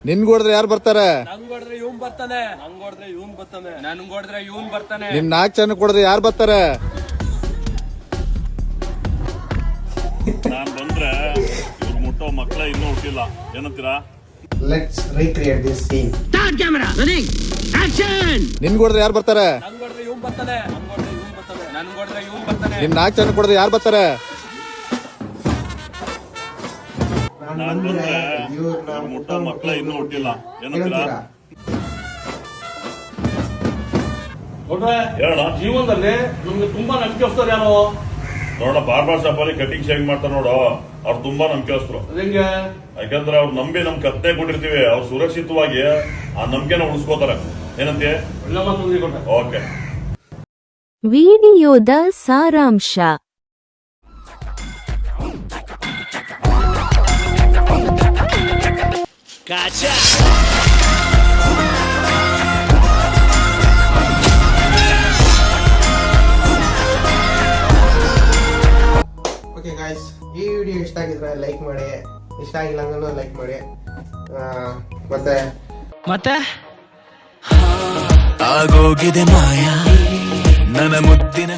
ನಿನ್ಗೊಡ್ರೆ ಯಾರು ಬರ್ತಾರೆ? ನಂಗೊಡ್ರೆ ಇವನ್ ಬರ್ತಾನೆ, ನಂಗೊಡ್ರೆ ಇವನ್ ಬರ್ತಾನೆ, ನನ್ಗೊಡ್ರೆ ಇವನ್ ಬರ್ತಾನೆ. ನಿಮ್ 4 ಜನ ಕೊಡ್ರೆ ಯಾರು ಬರ್ತಾರೆ? ನಾನ್ ಬಂದ್ರೆ ಇವ್ರು ಮುಟ್ಟೋ ಮಕ್ಕಳ ಇನ್ನೂ ಹುಟ್ಟಿಲ್ಲ, ಏನಂತೀರಾ? Let's recreate this scene. Start camera, running, action. ನಿನ್ಗೊಡ್ರೆ ಯಾರು ಬರ್ತಾರೆ? ನಂಗೊಡ್ರೆ ಇವನ್ ಬರ್ತಾನೆ, ನಂಗೊಡ್ರೆ ಇವನ್ ಬರ್ತಾನೆ, ನನ್ಗೊಡ್ರೆ ಇವನ್ ಬರ್ತಾನೆ. ನಿಮ್ 4 ಜನ ಕೊಡ್ರೆ ಯಾರು ಬರ್ತಾರೆ? ನಾನ್ ಬಂದ್ರೆ ಇವ್ರು ಮುಟ್ಟೋ ಮಕ್ಕಳ ಇನ್ನೂ ಹುಟ್ಟಿಲ್ಲ, ಏನಂತೀರಾ? ಹೇಳೋಣ. ಜೀವನದಲ್ಲಿ ನಮ್ಗೆ ತುಂಬಾ ನಂಬಿಕೆಸ್ತರು ಯಾರು ನೋಡೋಣ, ಬಾರ್ಬಾರ್ ಶಾಪ್ ಅಲ್ಲಿ ಕಟಿಂಗ್ ಶೇವಿಂಗ್ ಮಾಡ್ತಾರೆ ನೋಡು, ಅವ್ರು ತುಂಬಾ ನಂಬಿಕೆಸ್ತರು. ಹೆಂಗೆ? ಯಾಕಂದ್ರೆ ಅವ್ರು ನಂಬಿ ನಮ್ ಕತ್ತೆ ಕೊಟ್ಟಿರ್ತೀವಿ, ಅವ್ರು ಸುರಕ್ಷಿತವಾಗಿ ಆ ನಂಬಿಕೆನ ಉಳಿಸ್ಕೋತಾರೆ. ಏನಂತೀಯ? ಒಳ್ಳೆ ಮಾತು ಕೊಟ್ಟೆ. ಓಕೆ. ವಿಡಿಯೋದ ಸಾರಾಂಶ. ಓಕೆ ಗಾಯ್ಸ್, ಈ ವಿಡಿಯೋ ಇಷ್ಟ ಆಗಿದ್ರೆ ಲೈಕ್ ಮಾಡಿ, ಇಷ್ಟ ಆಗಿಲ್ಲ ಅಂದ್ರೆ ಲೈಕ್ ಮಾಡಿ. ಮತ್ತೆ ಆಗೋಗಿದೆ ಮಾಯ ನನ್ನ ಮುದ್ದಿನ